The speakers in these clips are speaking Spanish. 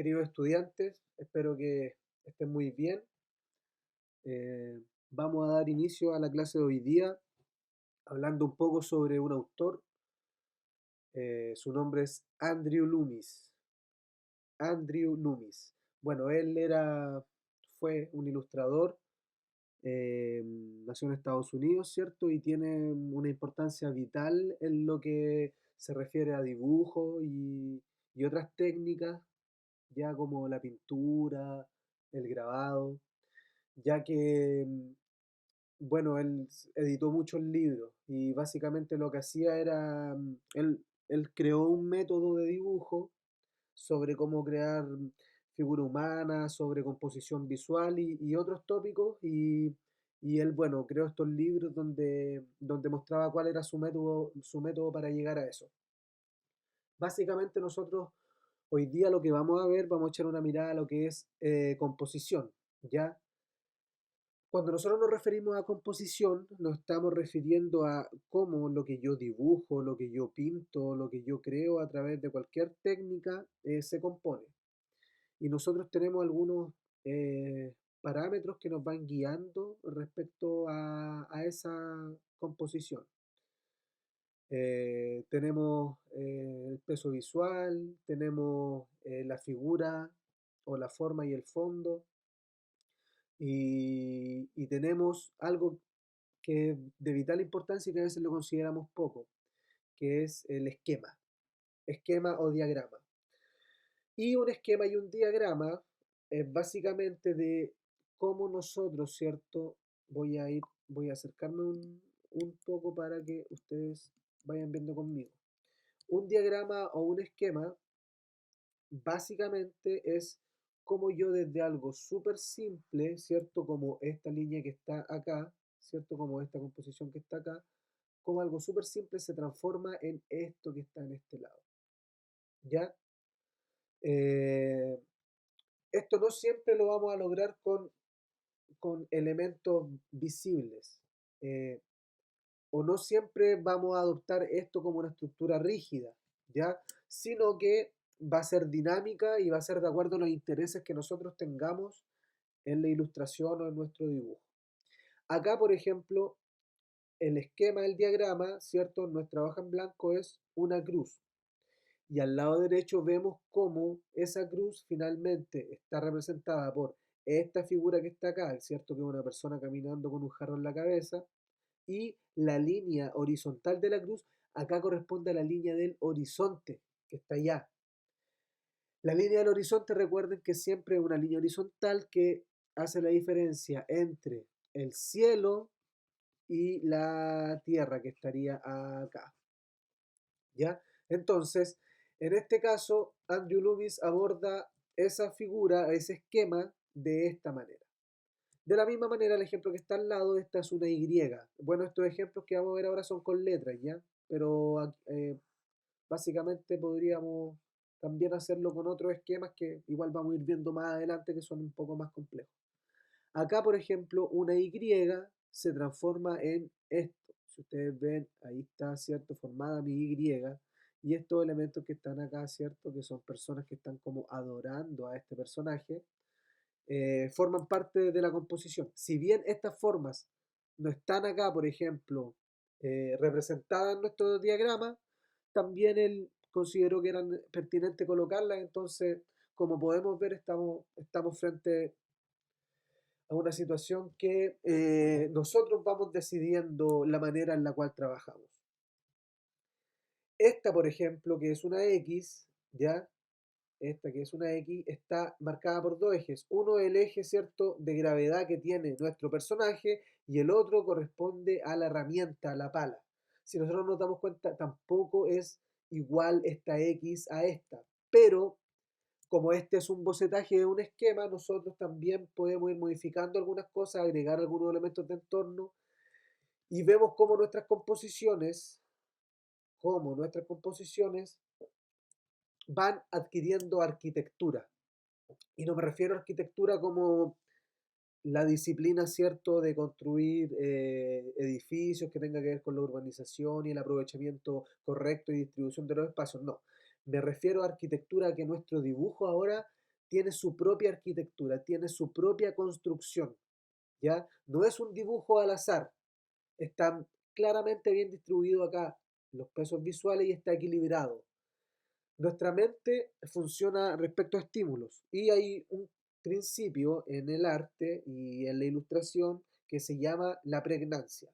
queridos estudiantes, espero que estén muy bien. Vamos a dar inicio a la clase de hoy día hablando un poco sobre un autor. Su nombre es Andrew Loomis. Andrew Loomis. Bueno, fue un ilustrador, nació en Estados Unidos, ¿cierto? Y tiene una importancia vital en lo que se refiere a dibujo y otras técnicas, ya como la pintura, el grabado, ya que, bueno, él editó muchos libros y básicamente lo que hacía era, él creó un método de dibujo sobre cómo crear figura humana, sobre composición visual y otros tópicos y él, bueno, creó estos libros donde mostraba cuál era su método para llegar a eso. Básicamente nosotros hoy día lo que vamos a ver, vamos a echar una mirada a lo que es composición, ¿ya? Cuando nosotros nos referimos a composición, nos estamos refiriendo a cómo lo que yo dibujo, lo que yo pinto, lo que yo creo a través de cualquier técnica se compone. Y nosotros tenemos algunos parámetros que nos van guiando respecto a esa composición. Tenemos el peso visual, tenemos la figura o la forma y el fondo, y tenemos algo que es de vital importancia y que a veces lo consideramos poco, que es el esquema o diagrama. Y un esquema y un diagrama es básicamente de cómo nosotros, ¿cierto? Voy a acercarme un poco para que ustedes vayan viendo conmigo. Un diagrama o un esquema básicamente es como yo desde algo súper simple, ¿cierto? Como esta línea que está acá, ¿cierto? Como esta composición que está acá, como algo súper simple se transforma en esto que está en este lado, ¿ya? Eh, Esto no siempre lo vamos a lograr con elementos visibles, eh, o no siempre vamos a adoptar esto como una estructura rígida, ¿ya? Sino que va a ser dinámica y va a ser de acuerdo a los intereses que nosotros tengamos en la ilustración o en nuestro dibujo. Acá, por ejemplo, el esquema del diagrama, ¿cierto? Nuestra hoja en blanco es una cruz. Y al lado derecho vemos cómo esa cruz finalmente está representada por esta figura que está acá, ¿cierto? Que es una persona caminando con un jarro en la cabeza. Y la línea horizontal de la cruz acá corresponde a la línea del horizonte, que está allá. La línea del horizonte, recuerden que siempre es una línea horizontal que hace la diferencia entre el cielo y la tierra, que estaría acá. ¿Ya? Entonces, en este caso, Andrew Loomis aborda esa figura, ese esquema de esta manera. De la misma manera, el ejemplo que está al lado, esta es una Y. Bueno, estos ejemplos que vamos a ver ahora son con letras, ¿ya? Pero básicamente podríamos también hacerlo con otros esquemas que igual vamos a ir viendo más adelante que son un poco más complejos. Acá, por ejemplo, una Y se transforma en esto. Si ustedes ven, ahí está, ¿cierto? Formada mi Y. Y estos elementos que están acá, ¿cierto? Que son personas que están como adorando a este personaje, forman parte de la composición. Si bien estas formas no están acá, por ejemplo, representadas en nuestro diagrama, también él consideró que eran pertinentes colocarlas, entonces, como podemos ver, estamos frente a una situación que nosotros vamos decidiendo la manera en la cual trabajamos. Esta, por ejemplo, que es una X, ¿ya? Esta que es una X, está marcada por dos ejes. Uno es el eje, ¿cierto?, de gravedad que tiene nuestro personaje y el otro corresponde a la herramienta, a la pala. Si nosotros nos damos cuenta, tampoco es igual esta X a esta. Pero como este es un bocetaje de un esquema, nosotros también podemos ir modificando algunas cosas, agregar algunos elementos de entorno y vemos cómo nuestras composiciones van adquiriendo arquitectura. Y no me refiero a arquitectura como la disciplina, ¿cierto?, de construir edificios que tenga que ver con la urbanización y el aprovechamiento correcto y distribución de los espacios. No, me refiero a arquitectura que nuestro dibujo ahora tiene su propia arquitectura, tiene su propia construcción, ¿ya? No es un dibujo al azar, está claramente bien distribuido acá los pesos visuales y está equilibrado. Nuestra mente funciona respecto a estímulos y hay un principio en el arte y en la ilustración que se llama la pregnancia.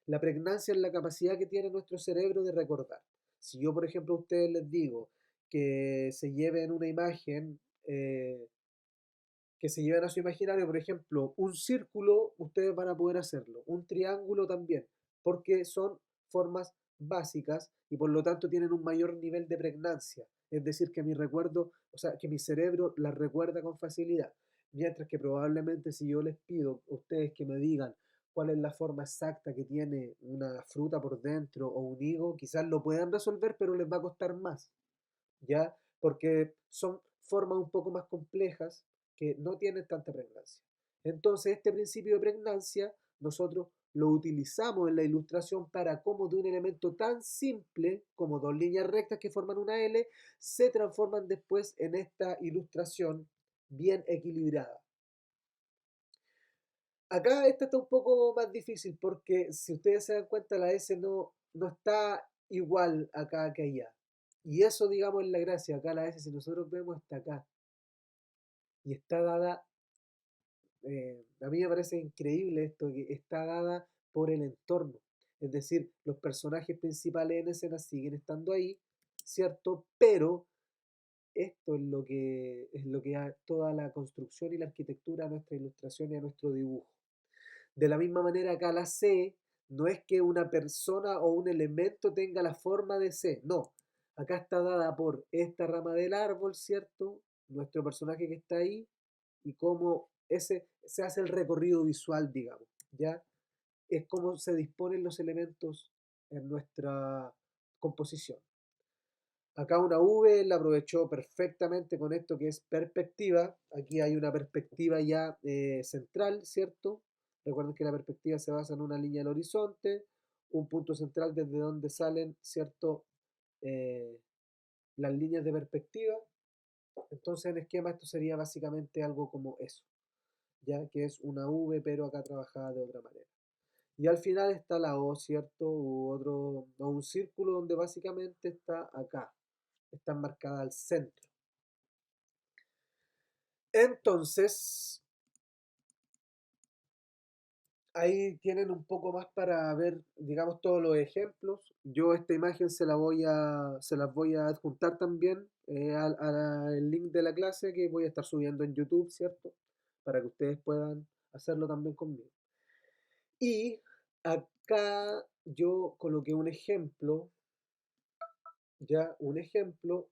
La pregnancia es la capacidad que tiene nuestro cerebro de recordar. Si yo, por ejemplo, a ustedes les digo que se lleven una imagen, que se lleven a su imaginario, por ejemplo, un círculo, ustedes van a poder hacerlo, un triángulo también, porque son formas básicas y por lo tanto tienen un mayor nivel de pregnancia, es decir, que mi recuerdo, o sea, que mi cerebro las recuerda con facilidad, mientras que probablemente si yo les pido a ustedes que me digan cuál es la forma exacta que tiene una fruta por dentro o un higo, quizás lo puedan resolver, pero les va a costar más. ¿Ya? Porque son formas un poco más complejas que no tienen tanta pregnancia. Entonces, este principio de pregnancia nosotros lo utilizamos en la ilustración para cómo de un elemento tan simple como dos líneas rectas que forman una L se transforman después en esta ilustración bien equilibrada. Acá esta está un poco más difícil porque si ustedes se dan cuenta la S no está igual acá que allá. Y eso, digamos, es la gracia. Acá la S, si nosotros vemos, está acá. Y está dada, a mí me parece increíble esto, que está dada por el entorno. Es decir, los personajes principales en escena siguen estando ahí, ¿cierto? Pero esto es lo que da toda la construcción y la arquitectura a nuestra ilustración y a nuestro dibujo. De la misma manera acá la C no es que una persona o un elemento tenga la forma de C, no. Acá está dada por esta rama del árbol, ¿cierto? Nuestro personaje que está ahí y cómo ese se hace el recorrido visual, digamos, ¿ya? Es cómo se disponen los elementos en nuestra composición. Acá una V la aprovechó perfectamente con esto que es perspectiva. Aquí hay una perspectiva ya central, ¿cierto? Recuerden que la perspectiva se basa en una línea del horizonte, un punto central desde donde salen, ¿cierto? Eh, las líneas de perspectiva. Entonces en esquema esto sería básicamente algo como eso, ya que es una V pero acá trabajada de otra manera. Y al final está la O, ¿cierto? O un círculo donde básicamente está acá, está marcada al centro. Entonces, ahí tienen un poco más para ver, digamos, todos los ejemplos. Yo esta imagen se las voy a adjuntar también al link de la clase que voy a estar subiendo en YouTube, ¿cierto? Para que ustedes puedan hacerlo también conmigo. Y acá yo coloqué un ejemplo, ya, un ejemplo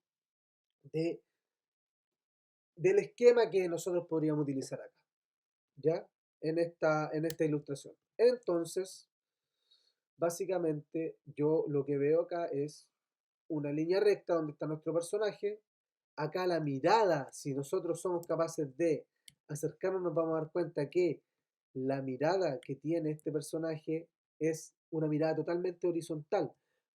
de, del esquema que nosotros podríamos utilizar acá, ¿ya? En esta ilustración. Entonces, básicamente yo lo que veo acá es una línea recta donde está nuestro personaje. Acá la mirada, si nosotros somos capaces de acercarnos, nos vamos a dar cuenta que la mirada que tiene este personaje es una mirada totalmente horizontal.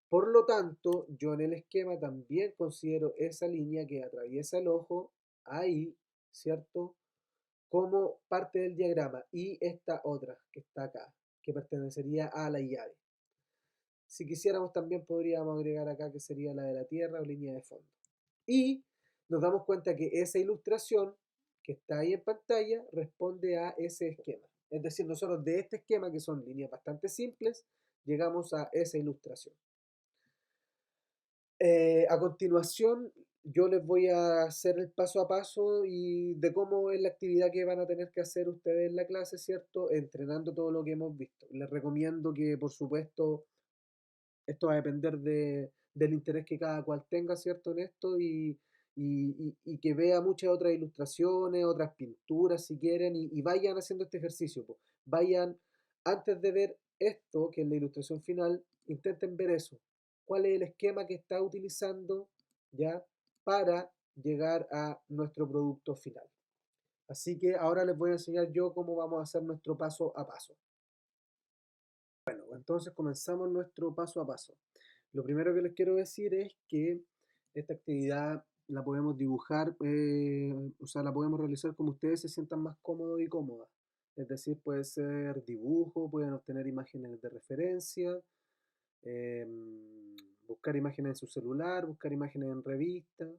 Por lo tanto, yo en el esquema también considero esa línea que atraviesa el ojo ahí, ¿cierto? Como parte del diagrama y esta otra que está acá, que pertenecería a la llave. Si quisiéramos también podríamos agregar acá que sería la de la Tierra o línea de fondo. Y nos damos cuenta que esa ilustración que está ahí en pantalla responde a ese esquema. Es decir, nosotros de este esquema, que son líneas bastante simples, llegamos a esa ilustración. A continuación, yo les voy a hacer el paso a paso y de cómo es la actividad que van a tener que hacer ustedes en la clase, ¿cierto? Entrenando todo lo que hemos visto. Les recomiendo que, por supuesto, esto va a depender del interés que cada cual tenga, ¿cierto? En esto y que vea muchas otras ilustraciones, otras pinturas, si quieren, y vayan haciendo este ejercicio. Po. Vayan, antes de ver esto, que es la ilustración final, intenten ver eso. ¿Cuál es el esquema que está utilizando ya para llegar a nuestro producto final? Así que ahora les voy a enseñar yo cómo vamos a hacer nuestro paso a paso. Bueno, entonces comenzamos nuestro paso a paso. Lo primero que les quiero decir es que esta actividad la podemos dibujar, o sea, la podemos realizar como ustedes se sientan más cómodos y cómodas. Es decir, puede ser dibujo, pueden obtener imágenes de referencia, buscar imágenes en su celular, buscar imágenes en revistas.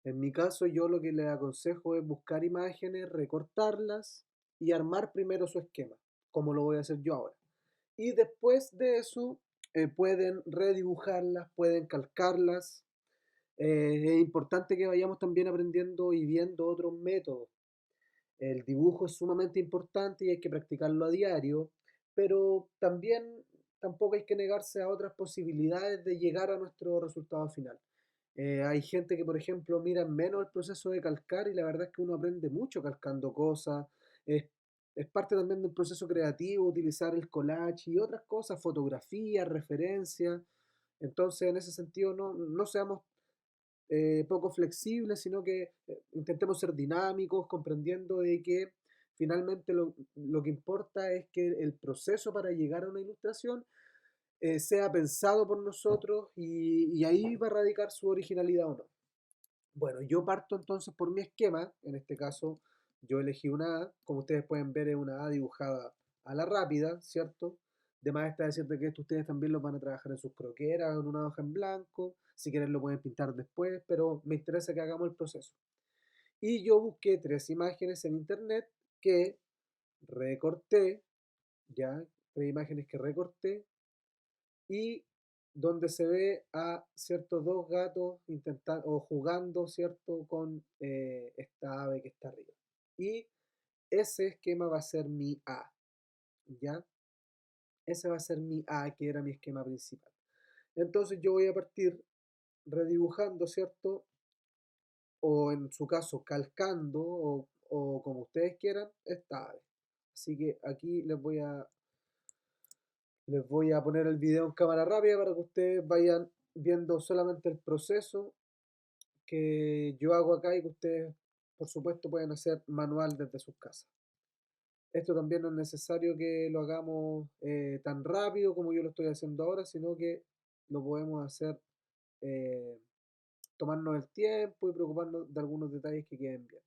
En mi caso, yo lo que les aconsejo es buscar imágenes, recortarlas y armar primero su esquema, como lo voy a hacer yo ahora. Y después de eso, pueden redibujarlas, pueden calcarlas. Es importante que vayamos también aprendiendo y viendo otros métodos. El dibujo es sumamente importante y hay que practicarlo a diario, pero también tampoco hay que negarse a otras posibilidades de llegar a nuestro resultado final. Hay gente que, por ejemplo, mira menos el proceso de calcar y la verdad es que uno aprende mucho calcando cosas. Es, es parte también del proceso creativo, utilizar el collage y otras cosas, fotografías, referencias. Entonces, en ese sentido, no seamos poco flexibles, sino que intentemos ser dinámicos, comprendiendo de que finalmente lo que importa es que el proceso para llegar a una ilustración sea pensado por nosotros y ahí va a radicar su originalidad o no. Bueno, yo parto entonces por mi esquema, en este caso yo elegí una A, como ustedes pueden ver es una A dibujada a la rápida, ¿cierto? De más está decirte que esto ustedes también lo van a trabajar en sus croqueras, en una hoja en blanco, si quieren lo pueden pintar después, pero me interesa que hagamos el proceso. Y yo busqué tres imágenes en internet que recorté, ya, tres imágenes que recorté, y donde se ve a ciertos dos gatos intentando o jugando, ¿cierto?, con esta ave que está arriba. Y ese esquema va a ser mi A, ¿ya? Ese va a ser mi A, que era mi esquema principal. Entonces yo voy a partir redibujando, ¿cierto? O en su caso calcando o como ustedes quieran, esta ave. Así que aquí les voy a poner el video en cámara rápida para que ustedes vayan viendo solamente el proceso que yo hago acá y que ustedes, por supuesto, pueden hacer manual desde sus casas. Esto también no es necesario que lo hagamos tan rápido como yo lo estoy haciendo ahora, sino que lo podemos hacer, eh, tomarnos el tiempo y preocuparnos de algunos detalles que queden bien.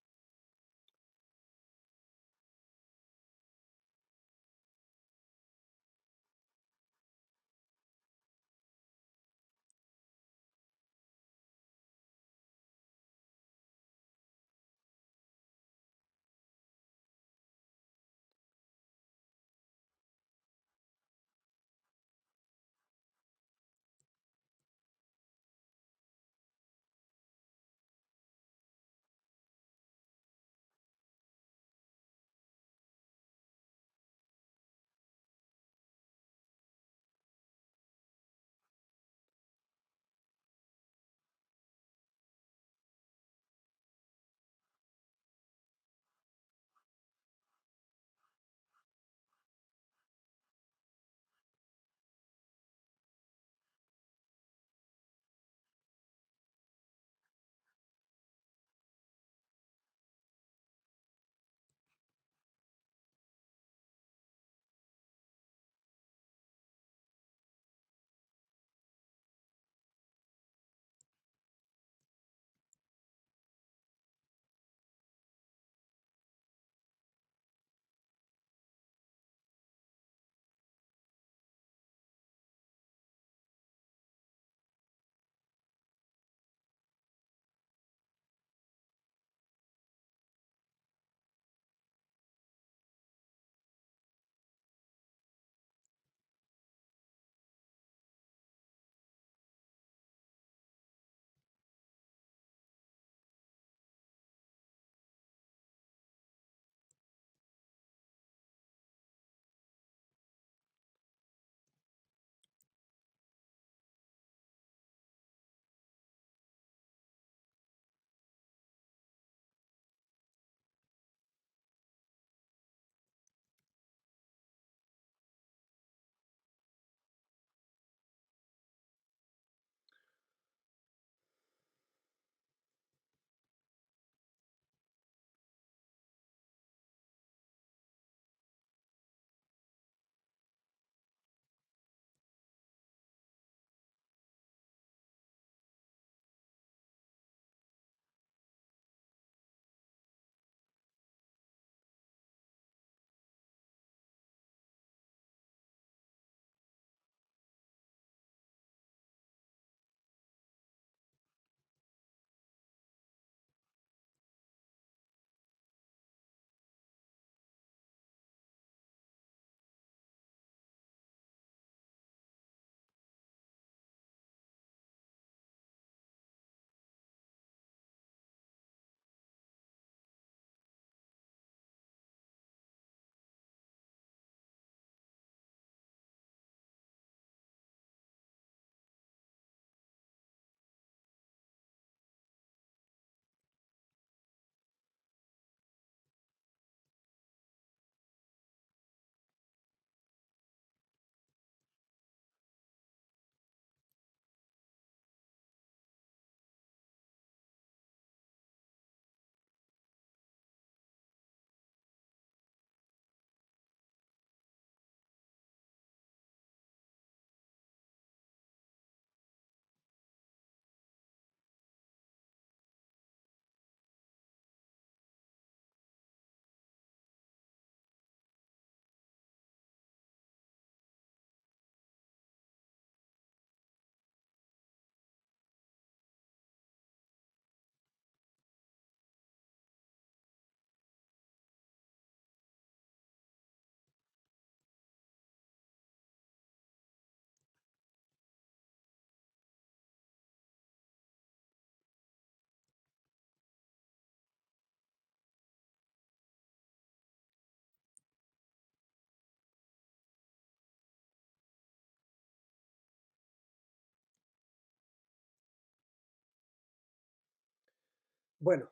Bueno,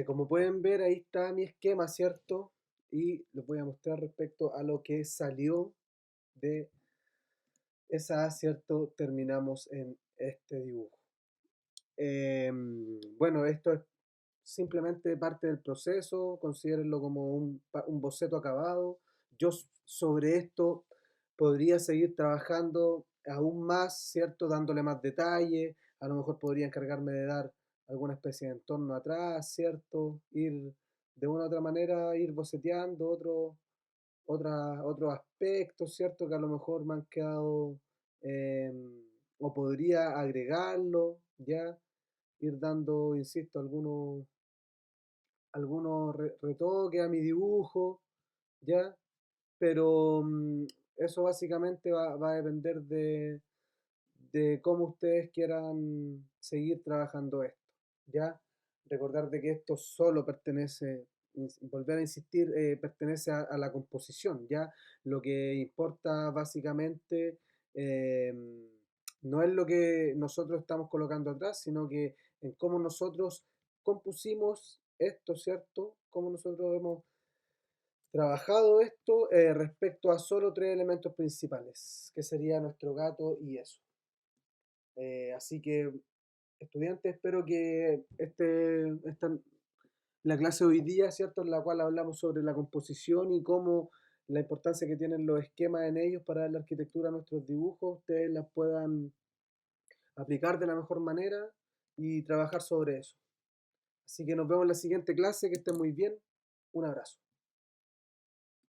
como pueden ver, ahí está mi esquema, ¿cierto? Y les voy a mostrar respecto a lo que salió de esa, ¿cierto? Terminamos en este dibujo. Bueno, esto es simplemente parte del proceso, considérenlo como un boceto acabado. Yo sobre esto podría seguir trabajando aún más, ¿cierto? Dándole más detalle, a lo mejor podría encargarme de dar alguna especie de entorno atrás, ¿cierto? Ir de una u otra manera, ir boceteando otros aspectos, ¿cierto? Que a lo mejor me han quedado, o podría agregarlo, ¿ya? Ir dando, insisto, algunos retoques a mi dibujo, ¿ya? Pero eso básicamente va a depender de cómo ustedes quieran seguir trabajando esto, ¿ya? Recordar de que esto solo pertenece, volver a insistir, pertenece a la composición, ¿ya? Lo que importa básicamente eh, no es lo que nosotros estamos colocando atrás, sino que en cómo nosotros compusimos esto, ¿cierto? Cómo nosotros hemos trabajado esto respecto a solo tres elementos principales, que sería nuestro gato y eso. Así que, estudiantes, espero que la clase de hoy día, ¿cierto? En la cual hablamos sobre la composición y cómo la importancia que tienen los esquemas en ellos para dar la arquitectura a nuestros dibujos, ustedes las puedan aplicar de la mejor manera y trabajar sobre eso. Así que nos vemos en la siguiente clase, que estén muy bien. Un abrazo.